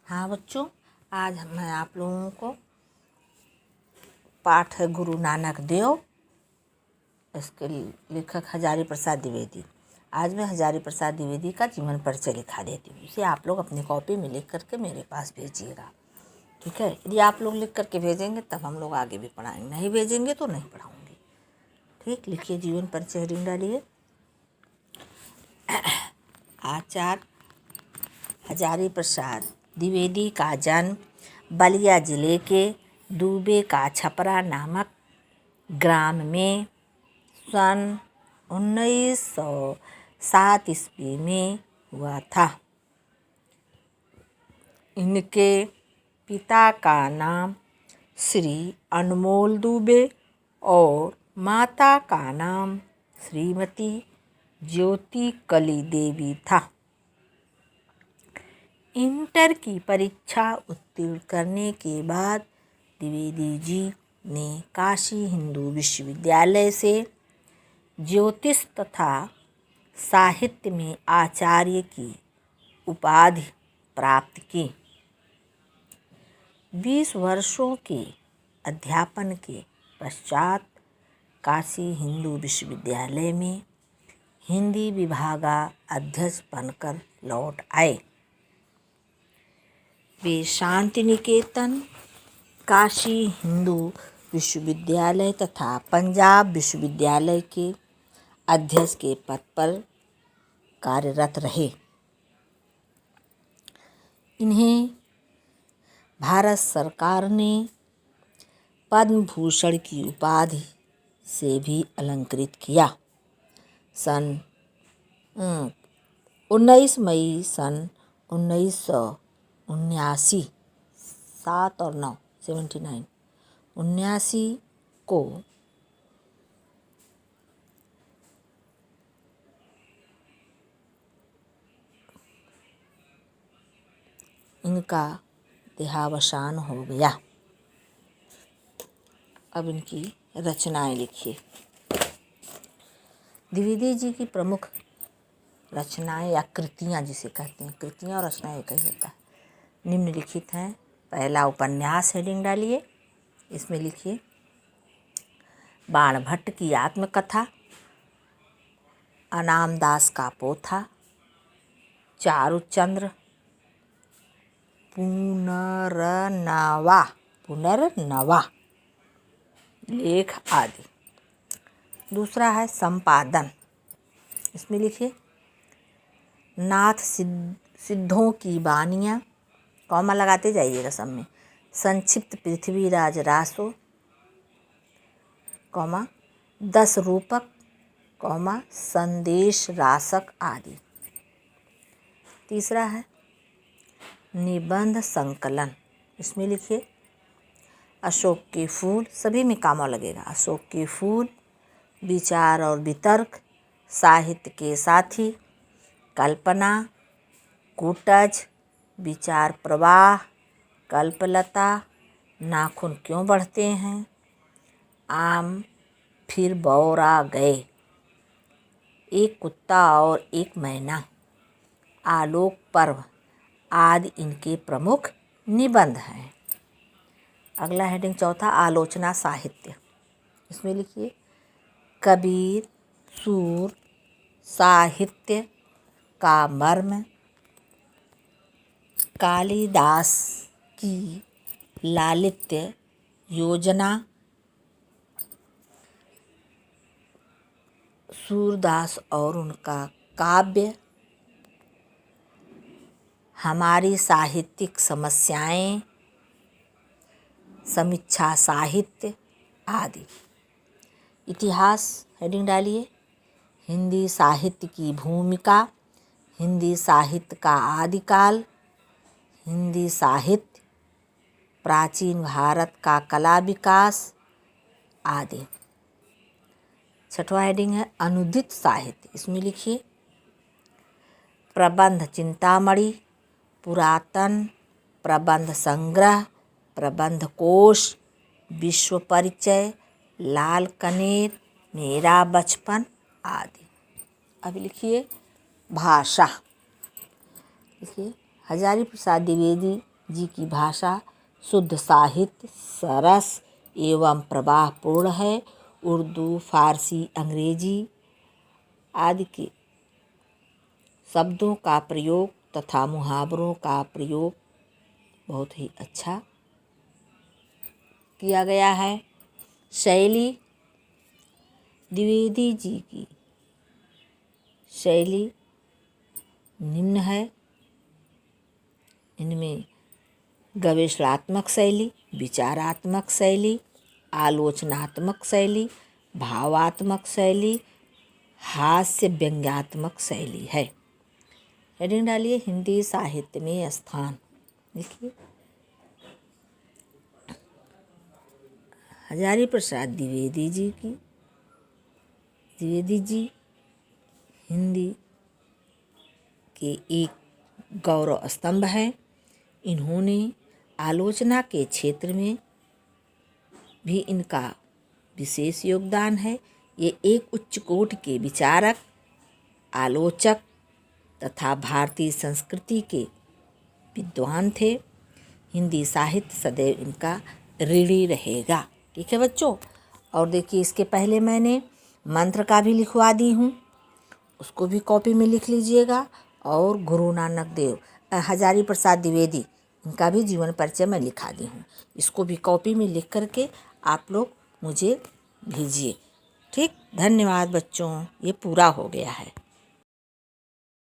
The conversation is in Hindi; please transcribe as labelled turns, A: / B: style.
A: हाँ बच्चों, आज मैं आप लोगों को पाठ है गुरु नानक देव। इसके लेखक हजारी प्रसाद द्विवेदी। आज मैं हजारी प्रसाद द्विवेदी का जीवन परिचय लिखा देती हूँ। इसे आप लोग अपनी कॉपी में लिख करके मेरे पास भेजिएगा, ठीक है। यदि आप लोग लिख करके भेजेंगे तब हम लोग आगे भी पढ़ाएंगे, नहीं भेजेंगे तो नहीं पढ़ाऊँगी, ठीक। लिखिए, जीवन परिचय हेडिंग डालिए। आचार्य हजारी प्रसाद द्विवेदी का जन्म बलिया जिले के दूबे का छपरा नामक ग्राम में सन 1907 ईस्वी में हुआ था। इनके पिता का नाम श्री अनमोल दुबे और माता का नाम श्रीमती ज्योति कली देवी था। इंटर की परीक्षा उत्तीर्ण करने के बाद द्विवेदी जी ने काशी हिंदू विश्वविद्यालय से ज्योतिष तथा साहित्य में आचार्य की उपाधि प्राप्त की। 20 वर्षों के अध्यापन के पश्चात काशी हिंदू विश्वविद्यालय में हिंदी विभागाध्यक्ष बनकर लौट आए। वे शांति निकेतन, काशी हिंदू विश्वविद्यालय तथा पंजाब विश्वविद्यालय के अध्यक्ष के पद पर कार्यरत रहे। इन्हें भारत सरकार ने पद्म भूषण की उपाधि से भी अलंकृत किया। 19 मई सन 1979 7 और 9 79 79 को इनका देहावसान हो गया। अब इनकी रचनाएं लिखिए। द्विवेदी जी की प्रमुख रचनाएं या कृतियां जिसे कहते हैं, कृतियां और रचनाएं एक ही होता है, निम्नलिखित हैं। पहला उपन्यास हेडिंग डालिए, इसमें लिखिए बाणभट्ट की आत्मकथा, अनामदास का पोथा, चारुचंद्र, पुनर्नवा लेख आदि। दूसरा है संपादन, इसमें लिखिए नाथ सिद्धों की बानियाँ, कॉमा लगाते जाइएगा सब में, संक्षिप्त पृथ्वीराज रासो, कॉमा 10 रूपक, कॉमा संदेश रासक आदि। तीसरा है निबंध संकलन, इसमें लिखिए अशोक के फूल, सभी में कामा लगेगा, अशोक के फूल, विचार और वितर्क, साहित्य के साथी, कल्पना, कूटज, विचार प्रवाह, कल्पलता, नाखून क्यों बढ़ते हैं, आम फिर बौरा गए, एक कुत्ता और एक मैना, आलोक पर्व आदि इनके प्रमुख निबंध हैं। अगला हेडिंग चौथा आलोचना साहित्य, इसमें लिखिए कबीर सूर, साहित्य का मर्म, कालिदास की लालित्य योजना, सूरदास और उनका काव्य, हमारी साहित्यिक समस्याएं, समीक्षा साहित्य आदि। इतिहास हेडिंग डालिए हिंदी साहित्य की भूमिका, हिंदी साहित्य का आदिकाल, हिंदी साहित्य, प्राचीन भारत का कला विकास आदि। छठवां हेडिंग है अनुदित साहित्य, इसमें लिखिए प्रबंध चिंतामणि, पुरातन प्रबंध संग्रह, प्रबंध कोश, विश्व परिचय, लाल कनेर, मेरा बचपन आदि। अब लिखिए भाषा, लिखिए हजारी प्रसाद द्विवेदी जी की भाषा शुद्ध साहित्य, सरस एवं प्रवाहपूर्ण है। उर्दू, फारसी, अंग्रेजी आदि के शब्दों का प्रयोग तथा मुहावरों का प्रयोग बहुत ही अच्छा किया गया है। शैली, द्विवेदी जी की शैली निम्न है। इनमें गवेषणात्मक शैली, विचारात्मक शैली, आलोचनात्मक शैली, भावात्मक शैली, हास्य व्यंग्यात्मक शैली है। हेडिंग डालिए, हिंदी साहित्य में स्थान। देखिए, हजारी प्रसाद द्विवेदी जी हिंदी के एक गौरव स्तंभ है। इन्होंने आलोचना के क्षेत्र में भी इनका विशेष योगदान है। ये एक उच्च कोटि के विचारक, आलोचक तथा भारतीय संस्कृति के विद्वान थे। हिंदी साहित्य सदैव इनका ऋणी रहेगा। ठीक है बच्चों। और देखिए, इसके पहले मैंने मंत्र का भी लिखवा दी हूँ, उसको भी कॉपी में लिख लीजिएगा। और गुरु नानक देव, हजारी प्रसाद द्विवेदी, इनका भी जीवन परिचय मैं लिखा दी हूँ। इसको भी कॉपी में लिख करके आप लोग मुझे भेजिए। ठीक, धन्यवाद बच्चों, ये पूरा हो गया है।